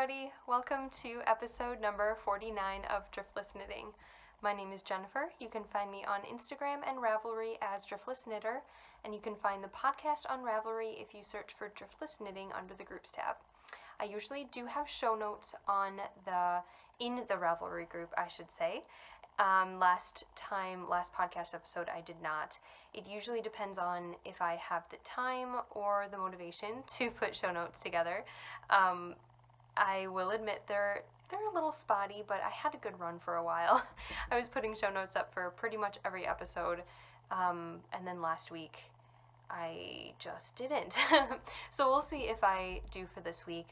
everybody, welcome to episode number 49 of Driftless Knitting. My name is Jennifer. You can find me on Instagram and Ravelry as Driftless Knitter, and you can find the podcast on Ravelry if you search for Driftless Knitting under the Groups tab. I usually do have show notes in the Ravelry group, I should say. Last podcast episode, I did not. It usually depends on if I have the time or the motivation to put show notes together. I will admit they're a little spotty, but I had a good run for a while. I was putting show notes up for pretty much every episode, and then last week I just didn't. So we'll see if I do for this week.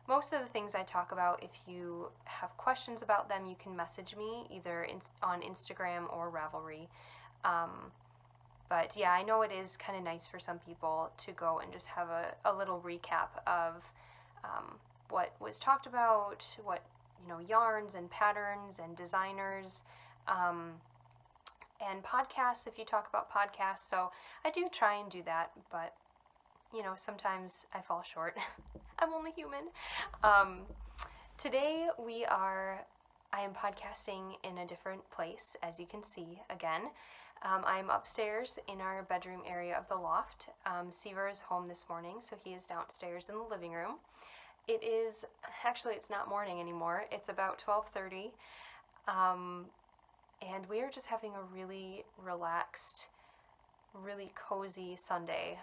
Most of the things I talk about, if you have questions about them, you can message me either on Instagram or Ravelry. But yeah, I know it is kind of nice for some people to go and just have a little recap of what was talked about, what, yarns and patterns and designers, and podcasts if you talk about podcasts. So I do try and do that, but sometimes I fall short. I'm only human. Today I am podcasting in a different place, as you can see again. I'm upstairs in our bedroom area of the loft. Seaver is home this morning, so he is downstairs in the living room. It's not morning anymore. It's about 12:30, and we are just having a really relaxed, really cozy Sunday.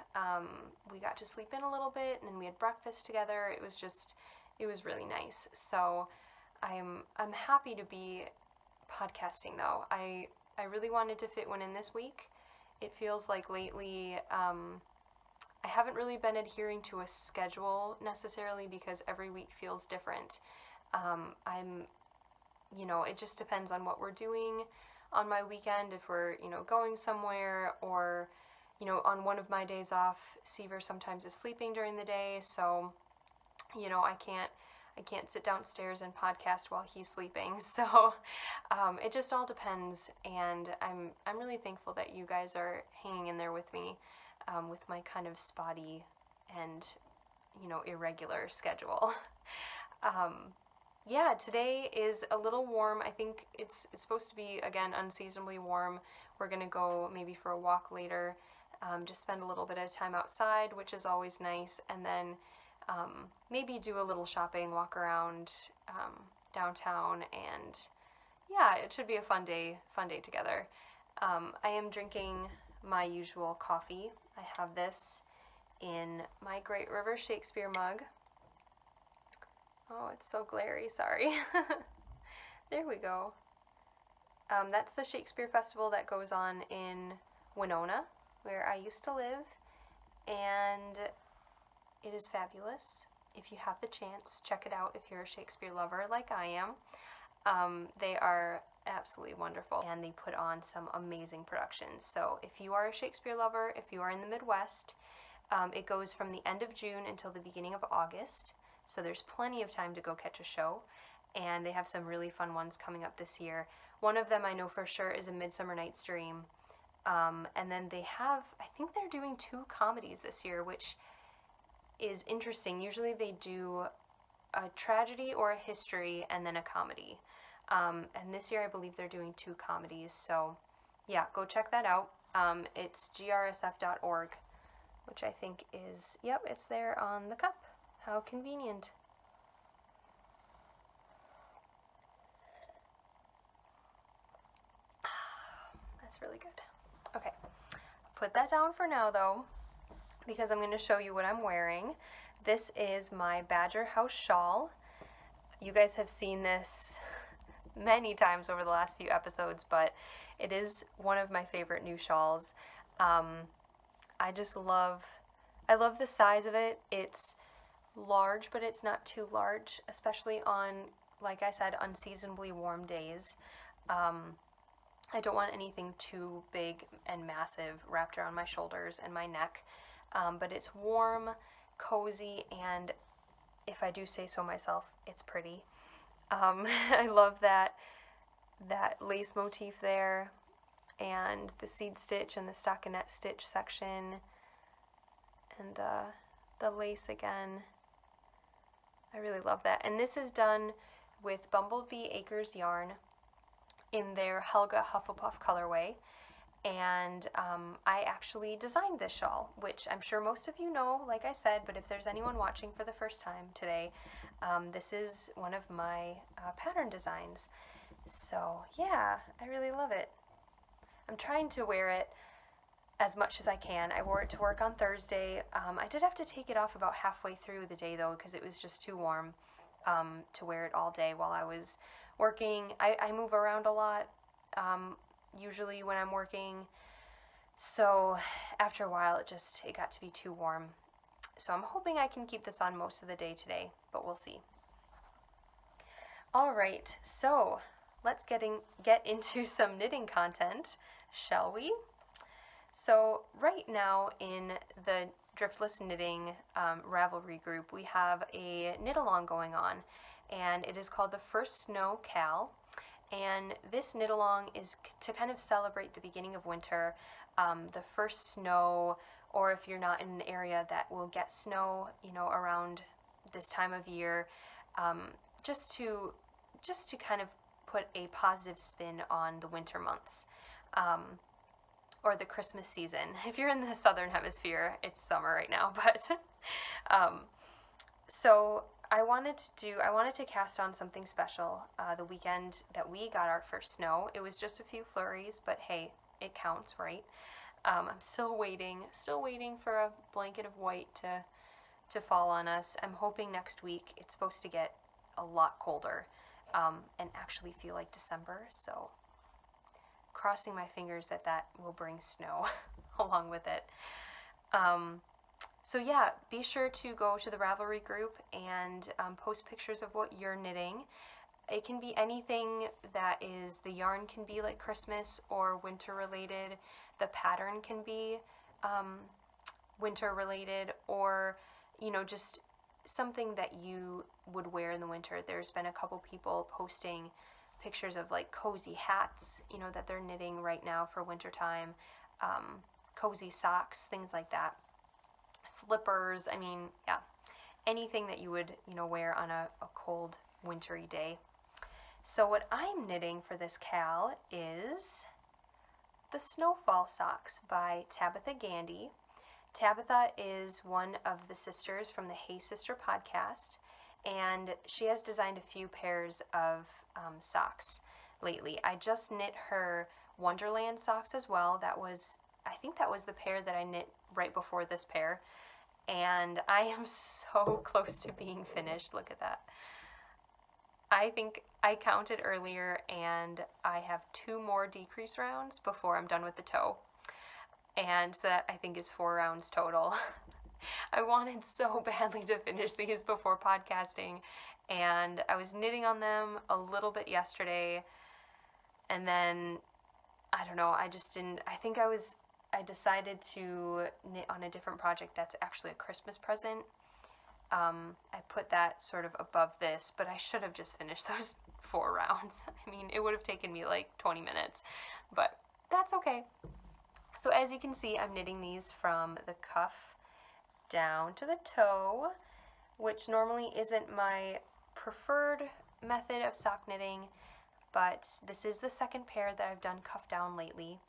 We got to sleep in a little bit, and then we had breakfast together. It was really nice. So I'm happy to be podcasting though. I really wanted to fit one in this week. It feels like lately I haven't really been adhering to a schedule necessarily because every week feels different. It just depends on what we're doing on my weekend, if we're, going somewhere, or, on one of my days off, Seaver sometimes is sleeping during the day, so, I can't sit downstairs and podcast while he's sleeping, so it just all depends, and I'm really thankful that you guys are hanging in there with me, with my kind of spotty and, irregular schedule. Yeah, today is a little warm. I think it's supposed to be, again, unseasonably warm. We're going to go maybe for a walk later, just spend a little bit of time outside, which is always nice, and then maybe do a little shopping, walk around downtown, and yeah, it should be a fun day together. I am drinking my usual coffee. I have this in my Great River Shakespeare mug. Oh, it's so glary, sorry. There we go. That's the Shakespeare Festival that goes on in Winona, where I used to live, and it is fabulous. If you have the chance, check it out if you're a Shakespeare lover like I am. They are absolutely wonderful, and they put on some amazing productions. So if you are a Shakespeare lover, if you are in the Midwest, it goes from the end of June until the beginning of August. So there's plenty of time to go catch a show, and they have some really fun ones coming up this year. One of them I know for sure is A Midsummer Night's Dream, and then I think they're doing 2 comedies this year, which is interesting. Usually they do a tragedy or a history and then a comedy, and this year I believe they're doing 2 comedies, so yeah, go check that out. It's grsf.org, which I think is, yep, it's there on the cup. How convenient. That's really good. Okay, put that down for now though, because I'm going to show you what I'm wearing. This is my Badger House shawl. You guys have seen this many times over the last few episodes, but it is one of my favorite new shawls. I love the size of it. It's large, but it's not too large, especially on, like I said, unseasonably warm days. I don't want anything too big and massive wrapped around my shoulders and my neck, but it's warm, cozy, and if I do say so myself, it's pretty. I love that lace motif there, and the seed stitch and the stockinette stitch section, and the lace again. I really love that. And this is done with Bumblebee Acres yarn in their Helga Hufflepuff colorway. And I actually designed this shawl, which I'm sure most of you know, like I said, but if there's anyone watching for the first time today, this is one of my pattern designs. So yeah, I really love it. I'm trying to wear it as much as I can. I wore it to work on Thursday. I did have to take it off about halfway through the day though, because it was just too warm to wear it all day while I was working. I move around a lot, usually when I'm working, so after a while it got to be too warm. So I'm hoping I can keep this on most of the day today, but we'll see. Alright, so let's get into some knitting content, shall we? So right now in the Driftless Knitting Ravelry group, we have a knit along going on, and it is called the First Snow Cal. And this knit along is to kind of celebrate the beginning of winter, the first snow, or if you're not in an area that will get snow, around this time of year, just to kind of put a positive spin on the winter months. Or the Christmas season. If you're in the southern hemisphere, it's summer right now, but so I wanted to cast on something special the weekend that we got our first snow. It was just a few flurries, but hey, it counts, right? I'm still waiting for a blanket of white to fall on us. I'm hoping next week it's supposed to get a lot colder and actually feel like December, so crossing my fingers that will bring snow along with it. So yeah, be sure to go to the Ravelry group and post pictures of what you're knitting. It can be anything that is, the yarn can be like Christmas or winter related. The pattern can be winter related, or just something that you would wear in the winter. There's been a couple people posting pictures of like cozy hats, that they're knitting right now for wintertime, cozy socks, things like that, slippers. I mean, yeah, anything that you would, wear on a cold wintry day. So what I'm knitting for this cal is the Snowfall Socks by Tabitha Gandy. Tabitha is one of the sisters from the Hey Sister podcast, and she has designed a few pairs of socks lately. I just knit her Wonderland socks as well. I think that was the pair that I knit right before this pair, and I am so close to being finished. Look at that. I think I counted earlier, and I have 2 more decrease rounds before I'm done with the toe, and so that I think is 4 rounds total. I wanted so badly to finish these before podcasting, and I was knitting on them a little bit yesterday, and then I don't know, I just didn't. I decided to knit on a different project that's actually a Christmas present. I put that sort of above this, but I should have just finished those 4 rounds. I mean, it would have taken me like 20 minutes, but that's okay. So as you can see, I'm knitting these from the cuff down to the toe, which normally isn't my preferred method of sock knitting, but this is the second pair that I've done cuff down lately,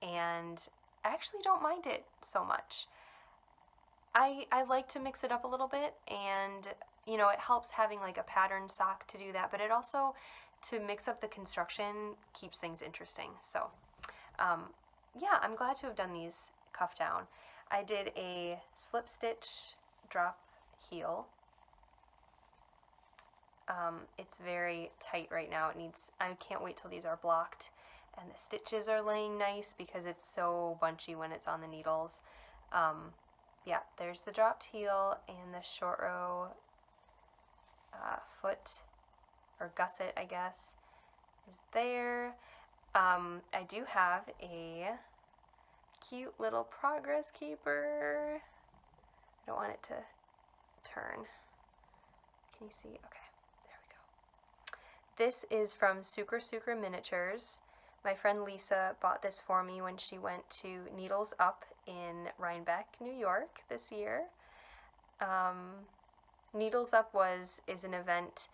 and I actually don't mind it so much. I like to mix it up a little bit, and it helps having like a pattern sock to do that, but it also, to mix up the construction, keeps things interesting. So yeah, I'm glad to have done these cuff down. I did a slip stitch drop heel. It's very tight right now. I can't wait till these are blocked and the stitches are laying nice because it's so bunchy when it's on the needles. Yeah, there's the dropped heel, and the short row foot, or gusset, I guess, is there. I do have a cute little progress keeper. I don't want it to turn. Can you see? Okay, there we go. This is from Sucre Miniatures. My friend Lisa bought this for me when she went to Needles Up in Rhinebeck, New York this year. Needles Up is an event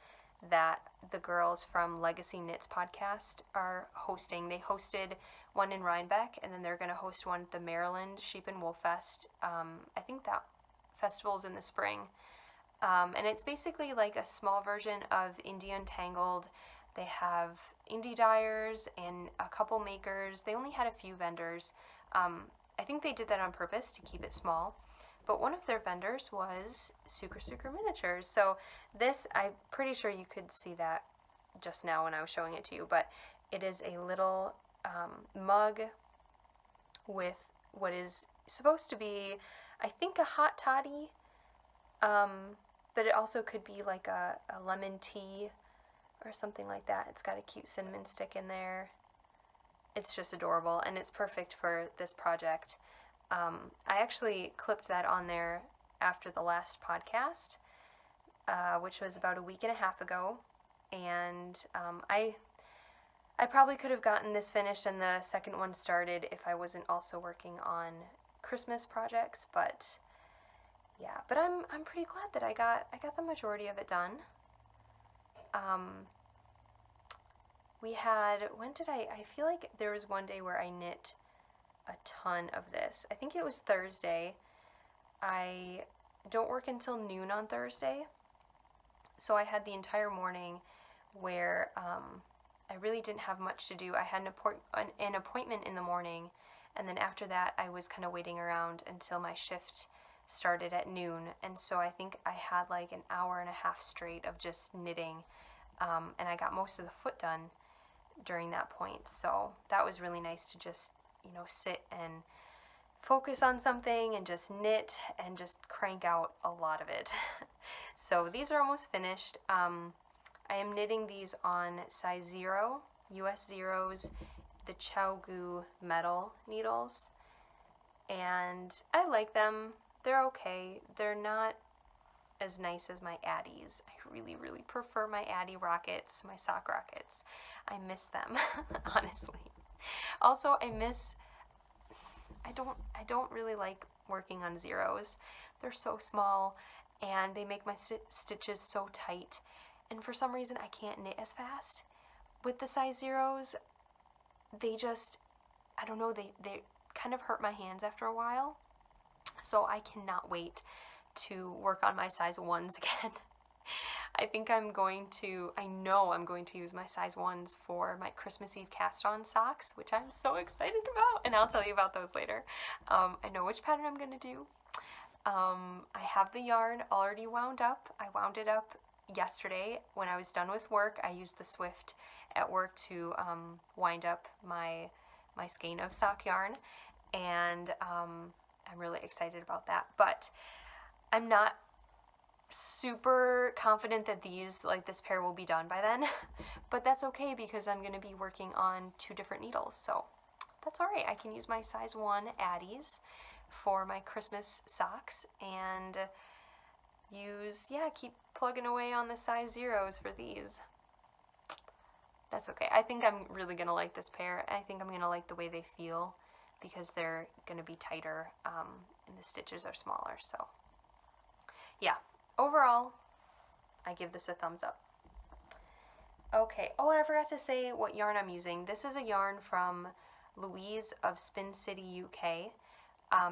that the girls from Legacy Knits podcast are hosting. They hosted one in Rhinebeck, and then they're going to host one at the Maryland Sheep and Wool Fest. I think that festival's in the spring. And it's basically like a small version of Indie Untangled. They have indie dyers and a couple makers. They only had a few vendors. I think they did that on purpose to keep it small. But one of their vendors was Sucre Miniatures. So this, I'm pretty sure you could see that just now when I was showing it to you, but it is a little mug with what is supposed to be, I think, a hot toddy, but it also could be like a lemon tea or something like that. It's got a cute cinnamon stick in there. It's just adorable, and it's perfect for this project. I actually clipped that on there after the last podcast, which was about a week and a half ago, and I probably could have gotten this finished and the second one started if I wasn't also working on Christmas projects, but yeah, but I'm pretty glad that I got the majority of it done. We had, I feel like there was one day where I knit a ton of this. I think it was Thursday. I don't work until noon on Thursday, so I had the entire morning where I really didn't have much to do. I had an appointment in the morning, and then after that I was kind of waiting around until my shift started at noon, and so I think I had like an hour and a half straight of just knitting, and I got most of the foot done during that point, so that was really nice to just, you know, sit and focus on something and just knit and just crank out a lot of it. So these are almost finished. I am knitting these on size 0, US zeros, the Chow metal needles, and I like them. They're okay. They're not as nice as my Addies. I really, really prefer my Addie rockets, my sock rockets. I miss them, honestly. Also, I don't really like working on zeros. They're so small, and they make my stitches so tight, and for some reason I can't knit as fast. With the size zeros, they just, I don't know, they kind of hurt my hands after a while, so I cannot wait to work on my size 1s again. I know I'm going to use my size 1s for my Christmas Eve cast-on socks, which I'm so excited about, and I'll tell you about those later. I know which pattern I'm going to do. I have the yarn already wound up. I wound it up yesterday when I was done with work. I used the Swift at work to wind up my skein of sock yarn, and I'm really excited about that. But I'm not super confident that this pair will be done by then, but that's okay because I'm going to be working on 2 different needles, so that's alright. I can use my size 1 Addies for my Christmas socks and keep plugging away on the size 0s for these. That's okay. I think I'm really going to like this pair. I think I'm going to like the way they feel because they're going to be tighter and the stitches are smaller, so yeah. Overall, I give this a thumbs up. Okay, oh, and I forgot to say what yarn I'm using. This is a yarn from Louise of Spin City, UK.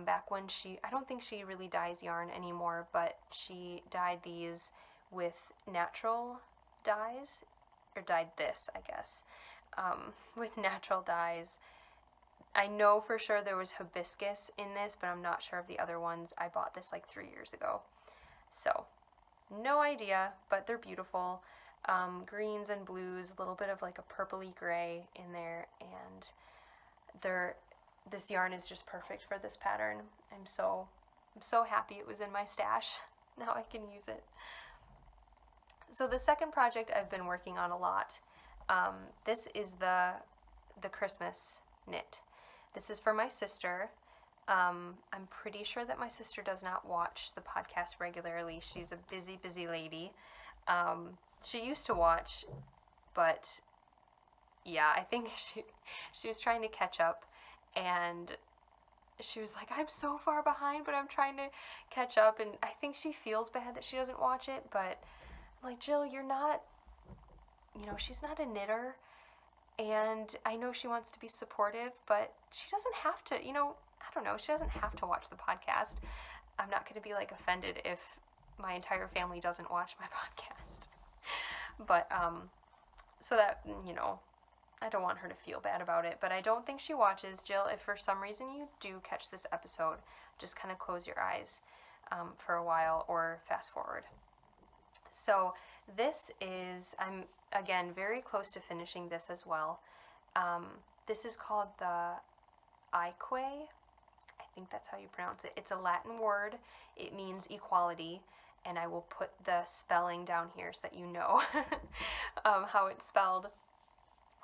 Back when I don't think she really dyes yarn anymore, but she dyed these with natural dyes, or dyed this, I guess, with natural dyes. I know for sure there was hibiscus in this, but I'm not sure of the other ones. I bought this like 3 years ago. So, no idea, but they're beautiful. Greens and blues, a little bit of like a purpley gray in there, and this yarn is just perfect for this pattern. I'm so happy it was in my stash. Now I can use it. So the second project I've been working on a lot. This is the Christmas knit. This is for my sister. I'm pretty sure that my sister does not watch the podcast regularly. She's a busy lady. She used to watch, but yeah, I think she was trying to catch up, and she was like, I'm so far behind, but I'm trying to catch up. And I think she feels bad that she doesn't watch it, but I'm like, Jill, you're not, she's not a knitter. And I know she wants to be supportive, but she doesn't have to, I don't know, she doesn't have to watch the podcast. I'm not going to be like offended if my entire family doesn't watch my podcast. But, so that, I don't want her to feel bad about it, but I don't think she watches. Jill, if for some reason you do catch this episode, just kind of close your eyes for a while or fast forward. So this is, I'm again very close to finishing this as well. This is called the Ike Way. I think that's how you pronounce it. It's a Latin word. It means equality, and I will put the spelling down here so that you know how it's spelled.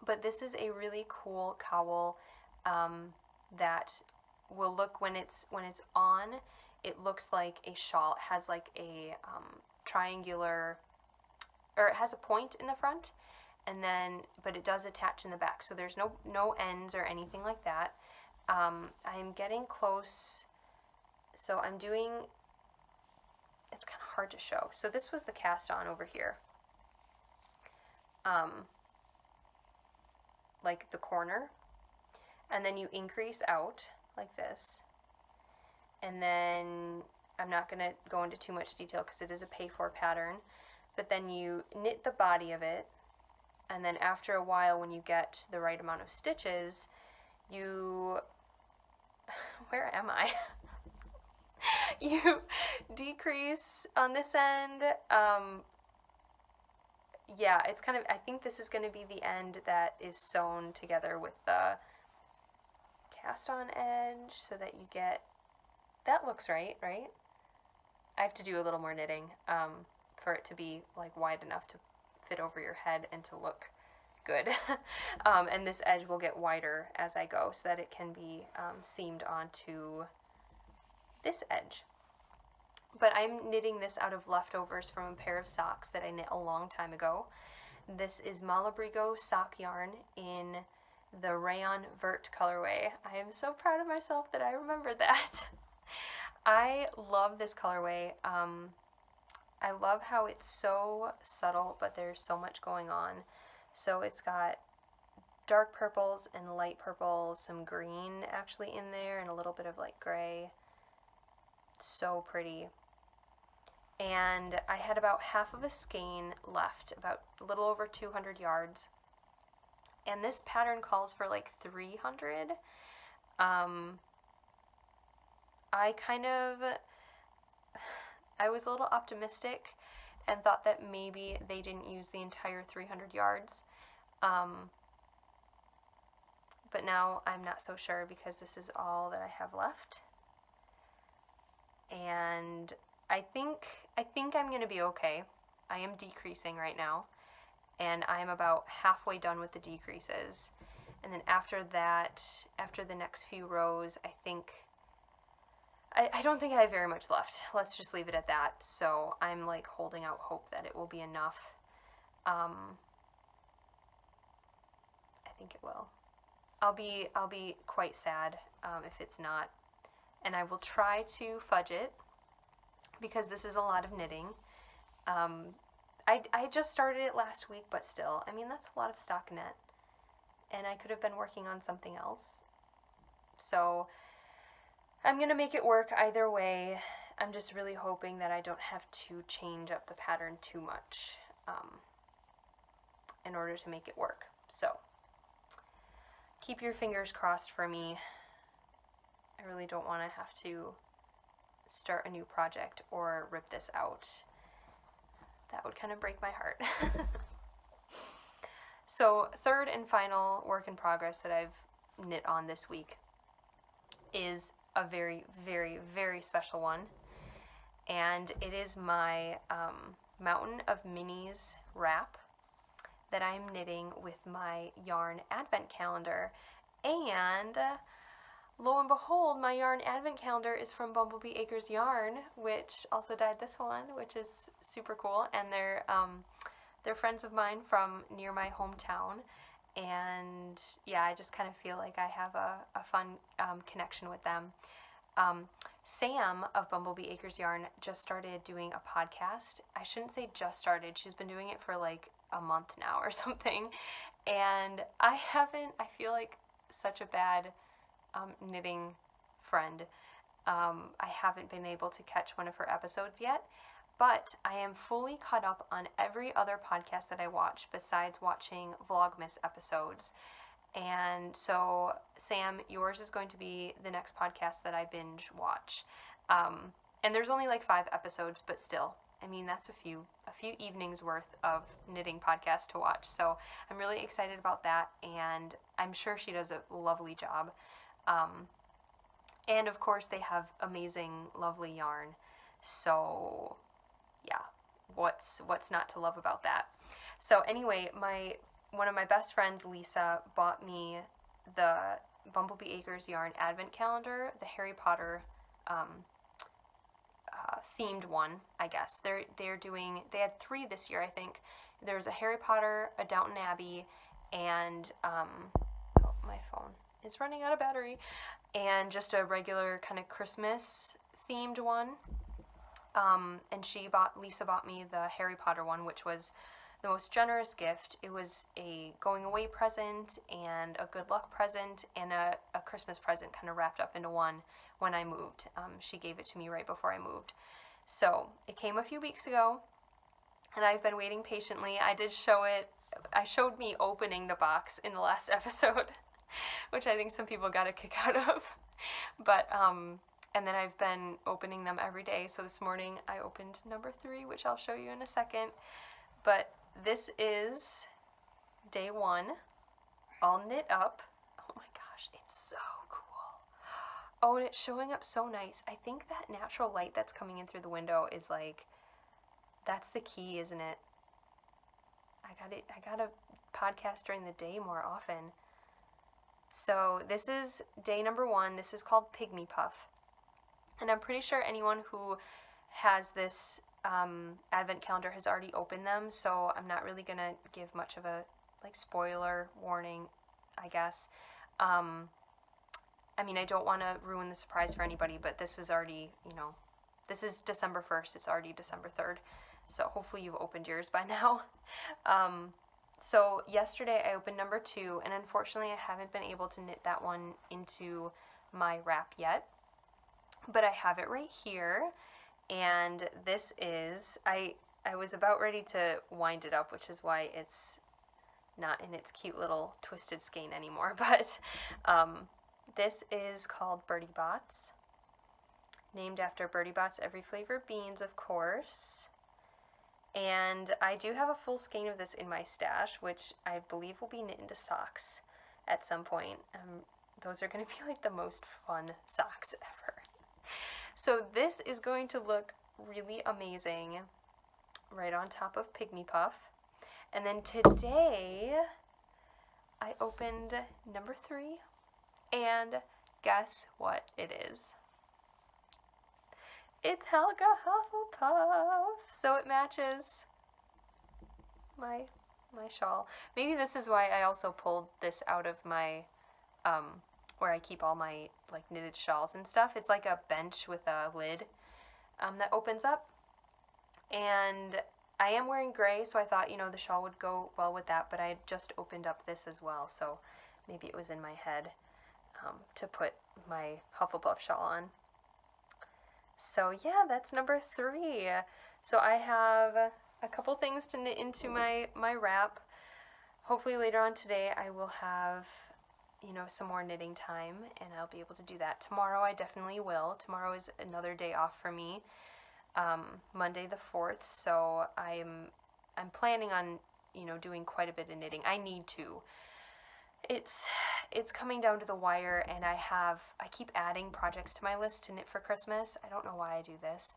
But this is a really cool cowl that will look, when it's on, it looks like a shawl. It has like a triangular, or it has a point in the front, and then, but it does attach in the back. So there's no ends or anything like that. I'm getting close. So I'm doing, it's kind of hard to show. So this was the cast on over here. Like the corner, and then you increase out like this, and then I'm not going to go into too much detail because it is a pay-for pattern, but then you knit the body of it, and then after a while, when you get the right amount of stitches, you where am I? You decrease on this end. Yeah, it's kind of, I think this is going to be the end that is sewn together with the cast on edge so that you get, that looks right? I have to do a little more knitting for it to be like wide enough to fit over your head and to look good. And this edge will get wider as I go so that it can be seamed onto this edge. But I'm knitting this out of leftovers from a pair of socks that I knit a long time ago. This is Malabrigo sock yarn in the Rayon Vert colorway. I am so proud of myself that I remember that. I love this colorway. I love how it's so subtle, but there's so much going on. So it's got dark purples and light purples, some green actually in there, and a little bit of like gray. So pretty. And I had about half of a skein left, about a little over 200 yards. And this pattern calls for like 300. I was a little optimistic and thought that maybe they didn't use the entire 300 yards. But now I'm not so sure because this is all that I have left. And I think I'm going to be okay. I am decreasing right now, and I'm about halfway done with the decreases. And then after that, after the next few rows, I don't think I have very much left. Let's just leave it at that. So I'm like holding out hope that it will be enough. I think it will. I'll be quite sad if it's not, and I will try to fudge it, because this is a lot of knitting. I just started it last week, but still, I mean, that's a lot of stockinette, and I could have been working on something else. So I'm gonna make it work either way. I'm just really hoping that I don't have to change up the pattern too much in order to make it work. So keep your fingers crossed for me. I really don't want to have to start a new project or rip this out. That would kind of break my heart. So third and final work in progress that I've knit on this week is a very, very, very special one. And it is my Mountain of Minis wrap that I'm knitting with my yarn advent calendar. And lo and behold, my yarn advent calendar is from Bumblebee Acres Yarn, which also dyed this one, which is super cool. And they're friends of mine from near my hometown, and yeah, I just kind of feel like I have a fun connection with them. Sam of Bumblebee Acres Yarn just started doing a podcast. I shouldn't say just started. She's been doing it for like a month now or something. And I feel like such a bad knitting friend. I haven't been able to catch one of her episodes yet, but I am fully caught up on every other podcast that I watch besides watching Vlogmas episodes. And so, Sam, yours is going to be the next podcast that I binge watch. And there's only like 5 episodes, but still, I mean, that's a few evenings worth of knitting podcasts to watch. So I'm really excited about that, and I'm sure she does a lovely job. And of course, they have amazing, lovely yarn. So yeah, what's not to love about that? So anyway, one of my best friends, Lisa, bought me the Bumblebee Acres Yarn Advent Calendar, the Harry Potter themed one, I guess. They had 3 this year, I think. There's a Harry Potter, a Downton Abbey, and oh, my phone is running out of battery, and just a regular kind of Christmas themed one. And Lisa bought me the Harry Potter one, which was the most generous gift. It was a going away present and a good luck present and a Christmas present kind of wrapped up into one when I moved. She gave it to me right before I moved. So it came a few weeks ago, and I've been waiting patiently. I showed me opening the box in the last episode, which I think some people got a kick out of. But, and then I've been opening them every day. So this morning I opened number 3, which I'll show you in a second. But this is day 1, all knit up. Oh my gosh, it's so cool. Oh, and it's showing up so nice. I think that natural light that's coming in through the window is like, that's the key, isn't it? I gotta podcast during the day more often. So this is day number 1. This is called Pygmy Puff. And I'm pretty sure anyone who has this advent calendar has already opened them, so I'm not really gonna give much of a like spoiler warning, I guess. I mean, I don't want to ruin the surprise for anybody, but this was already, this is December 1st. It's already December 3rd. So hopefully you've opened yours by now. So yesterday I opened number 2, and unfortunately I haven't been able to knit that one into my wrap yet. But I have it right here, and this is, I was about ready to wind it up, which is why it's not in its cute little twisted skein anymore, but this is called Birdie Bots, named after Birdie Bots Every Flavor Beans, of course. And I do have a full skein of this in my stash, which I believe will be knit into socks at some point. Those are going to be like the most fun socks ever. So this is going to look really amazing right on top of Pygmy Puff. And then today I opened number 3, and guess what it is? It's Helga Hufflepuff. So it matches my shawl. Maybe this is why I also pulled this out of my where I keep all my like knitted shawls and stuff. It's like a bench with a lid that opens up, and I am wearing gray, so I thought the shawl would go well with that, but I had just opened up this as well, so maybe it was in my head to put my Hufflepuff shawl on. So yeah, that's number 3. So I have a couple things to knit into my wrap. Hopefully later on today I will have some more knitting time, and I'll be able to do that. Tomorrow I definitely will. Tomorrow is another day off for me, Monday the 4th, so I'm planning on doing quite a bit of knitting. I need to. It's coming down to the wire, and I keep adding projects to my list to knit for Christmas. I don't know why I do this.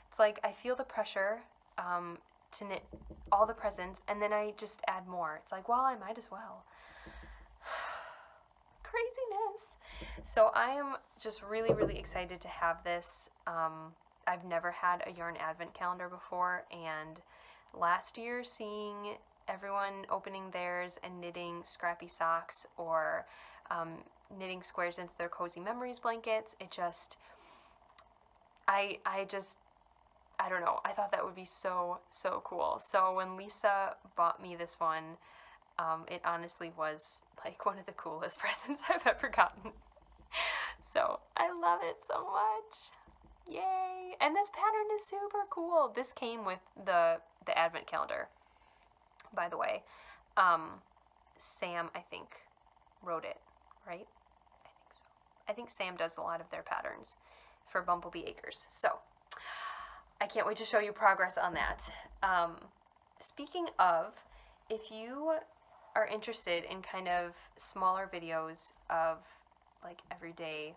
It's like I feel the pressure to knit all the presents, and then I just add more. It's like, well, I might as well. Craziness. So I am just really, really excited to have this. I've never had a yarn advent calendar before, and last year seeing everyone opening theirs and knitting scrappy socks or knitting squares into their cozy memories blankets. It just, I don't know. I thought that would be so cool. So when Lisa bought me this one, it honestly was like one of the coolest presents I've ever gotten. So I love it so much. Yay! And this pattern is super cool. This came with the advent calendar, by the way. Sam, I think, wrote it, right? I think so. I think Sam does a lot of their patterns for Bumblebee Acres. So I can't wait to show you progress on that. Speaking of, if you are interested in kind of smaller videos of like everyday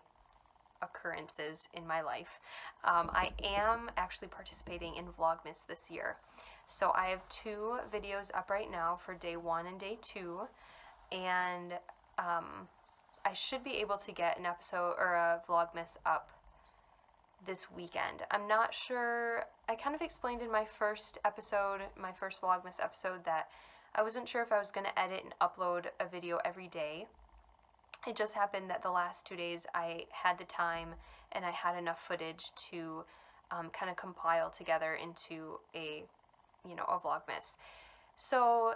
occurrences in my life, I am actually participating in Vlogmas this year. So I have 2 videos up right now for day 1 and day 2, and I should be able to get an episode or a Vlogmas up this weekend. I'm not sure. I kind of explained in my first episode, my first Vlogmas episode, that I wasn't sure if I was going to edit and upload a video every day. It just happened that the last 2 days I had the time and I had enough footage to kind of compile together into a Vlogmas. So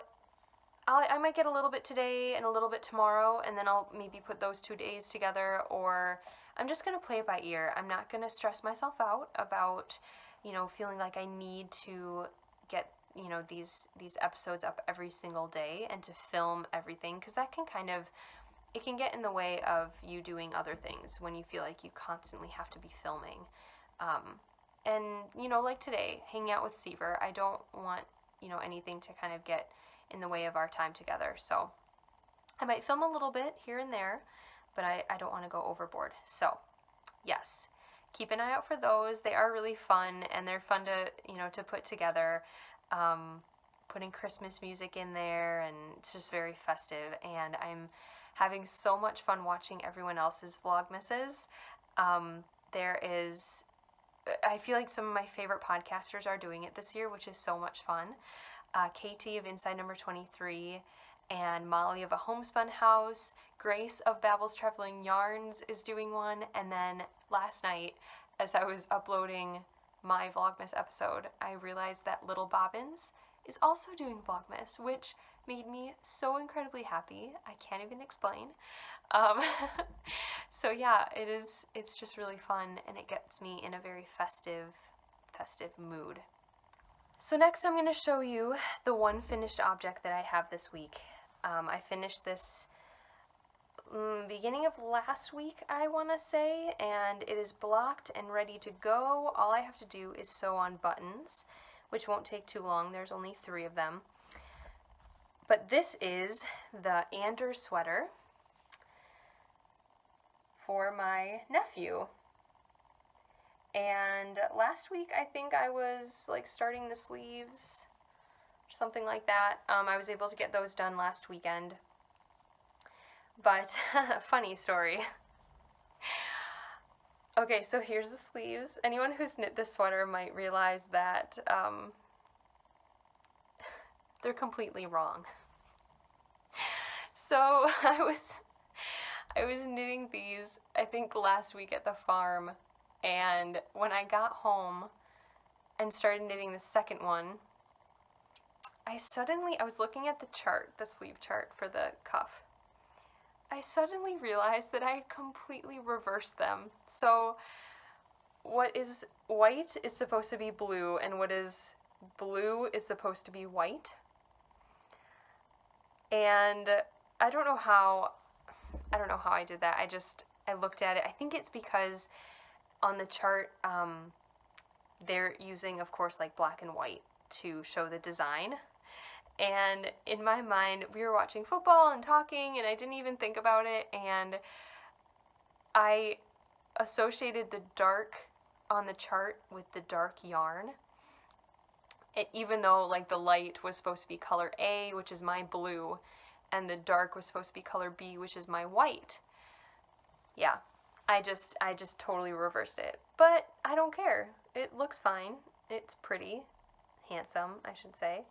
I might get a little bit today and a little bit tomorrow, and then I'll maybe put those 2 days together, or I'm just going to play it by ear. I'm not going to stress myself out about, feeling like I need to get, these episodes up every single day and to film everything, because that can it can get in the way of you doing other things when you feel like you constantly have to be filming. And, like today, hanging out with Seaver, I don't want, anything to kind of get in the way of our time together. So I might film a little bit here and there, but I don't want to go overboard. So yes, keep an eye out for those. They are really fun, and they're fun to, to put together. Putting Christmas music in there, and it's just very festive, and I'm having so much fun watching everyone else's Vlogmases. I feel like some of my favorite podcasters are doing it this year, which is so much fun. Katie of Inside Number 23, and Molly of A Homespun House, Grace of Babel's Traveling Yarns is doing one, and then last night, as I was uploading my Vlogmas episode, I realized that Little Bobbins is also doing Vlogmas, which made me so incredibly happy. I can't even explain. So yeah, it's just really fun, and it gets me in a very festive mood. So next I'm going to show you the one finished object that I have this week. I finished this beginning of last week, I want to say, and it is blocked and ready to go. All I have to do is sew on buttons, which won't take too long. There's only 3 of them. But this is the Ander sweater for my nephew. And last week, I think I was like starting the sleeves or something like that. I was able to get those done last weekend. But, funny story. Okay, so here's the sleeves. Anyone who's knit this sweater might realize that they're completely wrong. So I was knitting these, I think, last week at the farm, and when I got home and started knitting the second one, I was looking at the chart, the sleeve chart for the cuff. I suddenly realized that I had completely reversed them. So what is white is supposed to be blue, and what is blue is supposed to be white. And I don't know how I did that. I looked at it. I think it's because on the chart, they're using, of course, like black and white to show the design. And in my mind, we were watching football and talking, and I didn't even think about it, and I associated the dark on the chart with the dark yarn. Even though like the light was supposed to be color A, which is my blue, and the dark was supposed to be color B, which is my white. Yeah, I just totally reversed it. But I don't care. It looks fine. It's pretty. Handsome, I should say.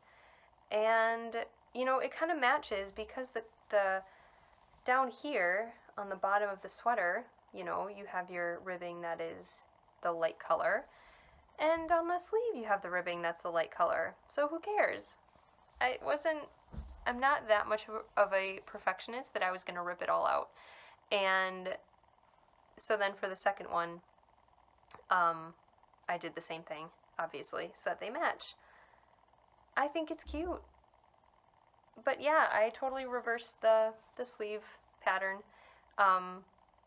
And you know, it kind of matches because the down here on the bottom of the sweater, you know, you have your ribbing that is the light color, and on the sleeve you have the ribbing that's the light color. So who cares? I'm not that much of a perfectionist that I was going to rip it all out. And so then for the second one, I did the same thing, obviously, so that they match. I think it's cute. But yeah, I totally reversed the sleeve pattern. And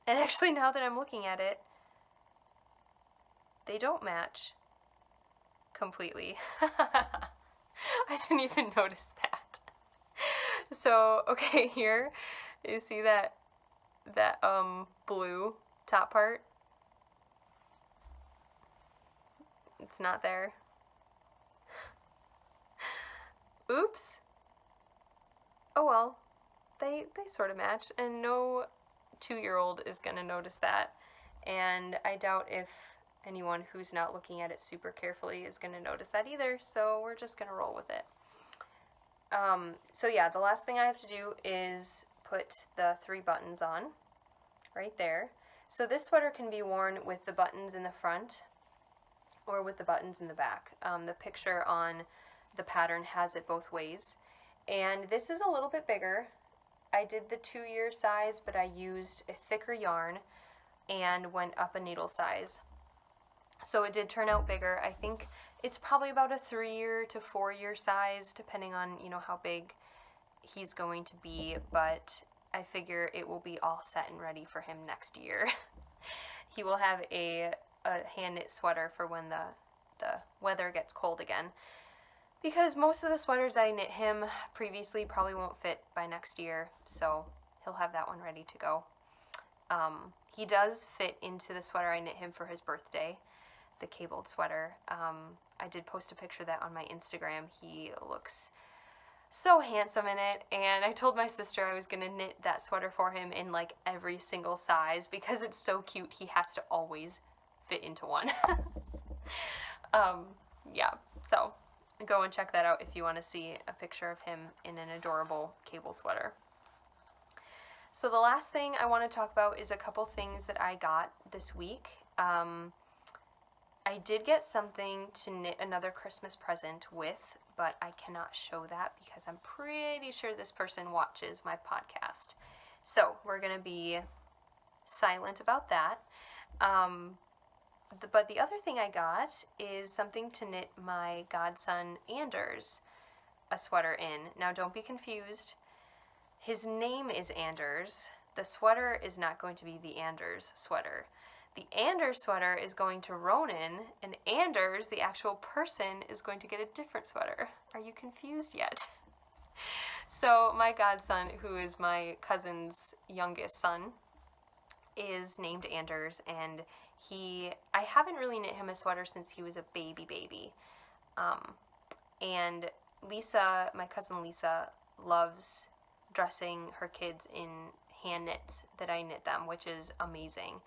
actually, now that I'm looking at it, they don't match completely. I didn't even notice that. So, okay, here, you see that blue top part? It's not there. Oops. Oh well, they sort of match, and no 2-year-old is gonna notice that, and I doubt if anyone who's not looking at it super carefully is gonna notice that either, so we're just gonna roll with it. So yeah, the last thing I have to do is put the 3 buttons on, right there. So this sweater can be worn with the buttons in the front, or with the buttons in the back. The picture on the pattern has it both ways. And this is a little bit bigger. I did the 2-year size, but I used a thicker yarn and went up a needle size. So it did turn out bigger. I think it's probably about a 3-year to 4-year size, depending on, you know, how big he's going to be, but I figure it will be all set and ready for him next year. He will have a hand knit sweater for when the weather gets cold again. Because most of the sweaters I knit him previously probably won't fit by next year, so he'll have that one ready to go. He does fit into the sweater I knit him for his birthday, the cabled sweater. I did post a picture of that on my Instagram. He looks so handsome in it, and I told my sister I was going to knit that sweater for him in like every single size because it's so cute. He has to always fit into one. Yeah, so go and check that out if you want to see a picture of him in an adorable cable sweater. So the last thing I want to talk about is a couple things that I got this week. I did get something to knit another Christmas present with, but I cannot show that because I'm pretty sure this person watches my podcast. So we're going to be silent about that. But the other thing I got is something to knit my godson Anders a sweater in. Now don't be confused. His name is Anders. The sweater is not going to be the Anders sweater. The Anders sweater is going to Ronan, and Anders, the actual person, is going to get a different sweater. Are you confused yet? So my godson, who is my cousin's youngest son, is named Anders, and I haven't really knit him a sweater since he was a baby. And Lisa, my cousin Lisa, loves dressing her kids in hand knits that I knit them, which is amazing.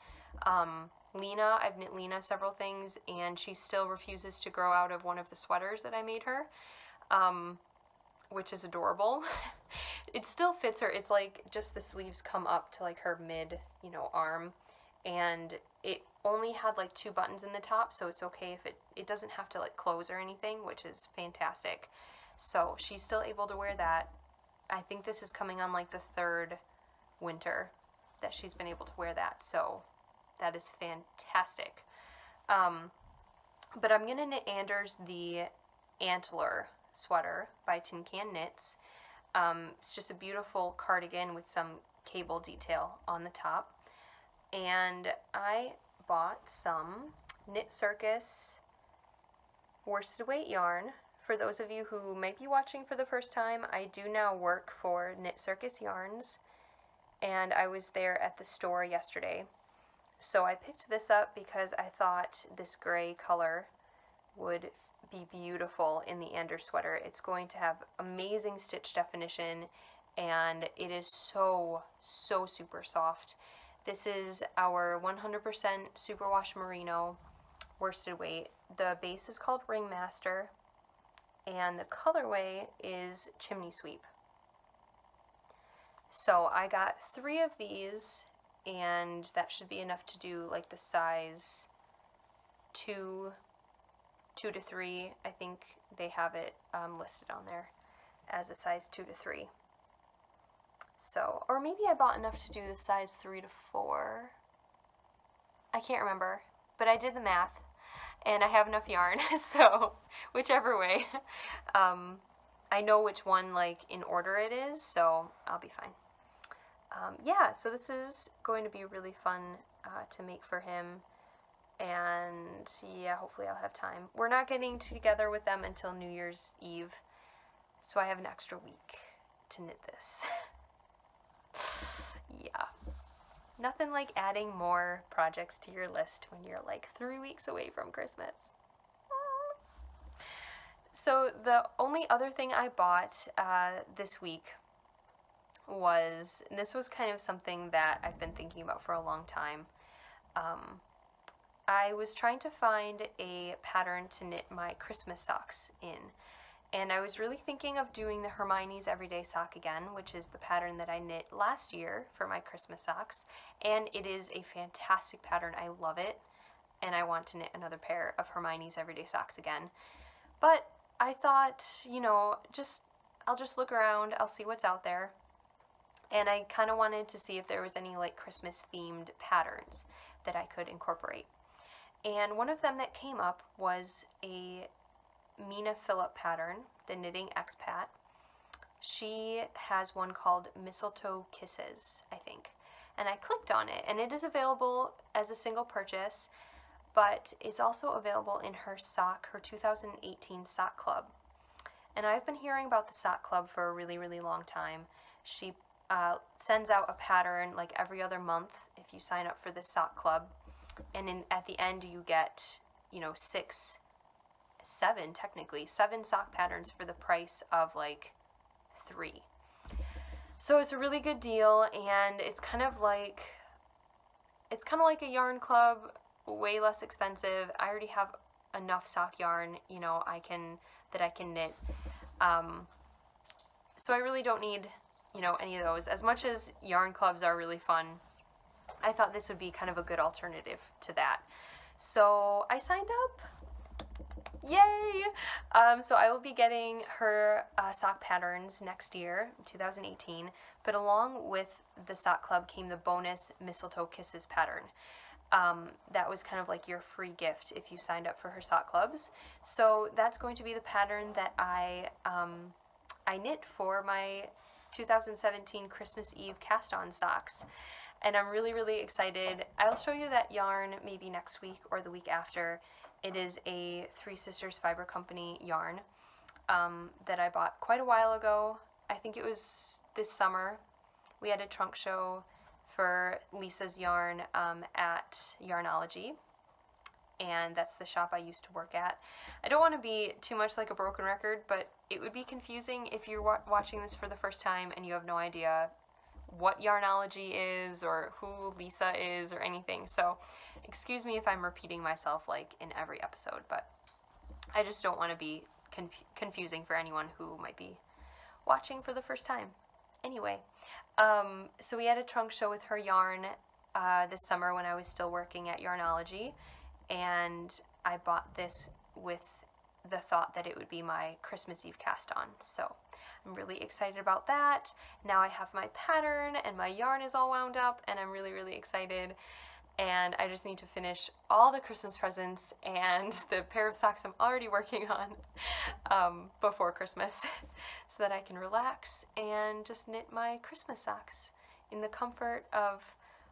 Lena, I've knit Lena several things, and she still refuses to grow out of one of the sweaters that I made her, which is adorable. It still fits her. It's like just the sleeves come up to like her mid, arm, and it only had like 2 buttons in the top, so it's okay if it doesn't have to like close or anything, which is fantastic. So she's still able to wear that. I think this is coming on like the 3rd winter that she's been able to wear that, so that is fantastic. But I'm gonna knit Anders the Antler sweater by Tin Can Knits. It's just a beautiful cardigan with some cable detail on the top. And I bought some Knit Circus worsted weight yarn. For those of you who might be watching for the first time, I do now work for Knit Circus Yarns, and I was there at the store yesterday. So I picked this up because I thought this gray color would be beautiful in the Anders sweater. It's going to have amazing stitch definition, and it is so super soft. This is our 100% superwash merino worsted weight. The base is called Ringmaster, and the colorway is Chimney Sweep. So I got 3 of these, and that should be enough to do like the size 2 to 3. I think they have it listed on there as a size 2 to 3. So, or maybe I bought enough to do the size 3 to 4. I can't remember, but I did the math, and I have enough yarn, so whichever way. I know which one, like, in order it is, so I'll be fine. Yeah, so this is going to be really fun to make for him, and yeah, hopefully I'll have time. We're not getting together with them until New Year's Eve, so I have an extra week to knit this. Yeah. Nothing like adding more projects to your list when you're like 3 weeks away from Christmas. So the only other thing I bought this week was, this was kind of something that I've been thinking about for a long time. I was trying to find a pattern to knit my Christmas socks in. And I was really thinking of doing the Hermione's Everyday Sock again, which is the pattern that I knit last year for my Christmas socks. And it is a fantastic pattern. I love it. And I want to knit another pair of Hermione's Everyday Socks again. But I thought, you know, I'll just look around. I'll see what's out there. And I kind of wanted to see if there was any like Christmas themed patterns that I could incorporate. And one of them that came up was a Mina Phillip pattern, the Knitting Expat. She has one called Mistletoe Kisses, I think. And I clicked on it, and it is available as a single purchase, but it's also available in her 2018 sock club. And I've been hearing about the sock club for a really, really long time. She sends out a pattern like every other month if you sign up for the sock club. And at the end you get, you know, 7 sock patterns for the price of like 3. So it's a really good deal, and it's kind of like a yarn club, way less expensive. I already have enough sock yarn, you know, that I can knit. So I really don't need, you know, any of those. As much as yarn clubs are really fun, I thought this would be kind of a good alternative to that. So I signed up. Yay! So I will be getting her sock patterns next year, 2018, but along with the sock club came the bonus Mistletoe Kisses pattern. That was kind of like your free gift if you signed up for her sock clubs. So that's going to be the pattern that I knit for my 2017 Christmas Eve cast-on socks. And I'm really, really excited. I'll show you that yarn maybe next week or the week after. It is a Three Sisters Fiber Company yarn that I bought quite a while ago. I think it was this summer. We had a trunk show for Lisa's yarn at Yarnology, and that's the shop I used to work at. I don't want to be too much like a broken record, but it would be confusing if you're watching this for the first time and you have no idea what Yarnology is or who Lisa is or anything. So excuse me if I'm repeating myself like in every episode, but I just don't want to be confusing for anyone who might be watching for the first time. Anyway, so we had a trunk show with her yarn this summer when I was still working at Yarnology, and I bought this with the thought that it would be my Christmas Eve cast on. So I'm really excited about that. Now I have my pattern and my yarn is all wound up, and I'm really, really excited. And I just need to finish all the Christmas presents and the pair of socks I'm already working on before Christmas so that I can relax and just knit my Christmas socks in the comfort of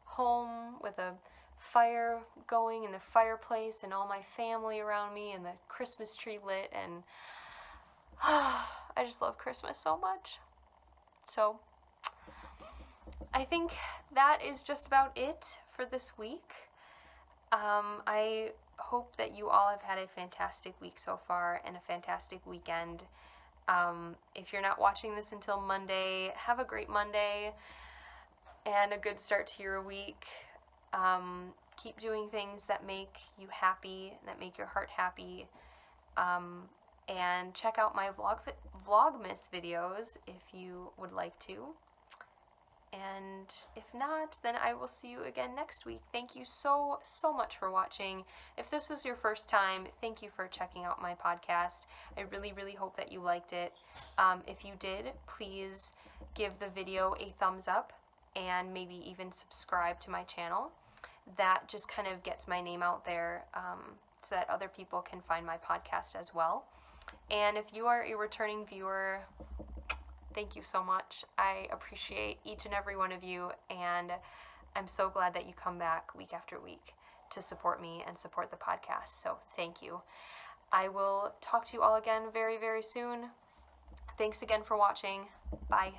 home with a fire going in the fireplace and all my family around me and the Christmas tree lit, and I just love Christmas so much. So I think that is just about it for this week. I hope that you all have had a fantastic week so far and a fantastic weekend. If you're not watching this until Monday, have a great Monday and a good start to your week. Keep doing things that make you happy, that make your heart happy. And check out my Vlogmas videos if you would like to. And if not, then I will see you again next week. Thank you so much for watching. If this was your first time, thank you for checking out my podcast. I really hope that you liked it. If you did, please give the video a thumbs up and maybe even subscribe to my channel. That just kind of gets my name out there so that other people can find my podcast as well. And if you are a returning viewer, thank you so much. I appreciate each and every one of you, and I'm so glad that you come back week after week to support me and support the podcast. So thank you. I will talk to you all again very soon. Thanks again for watching. Bye.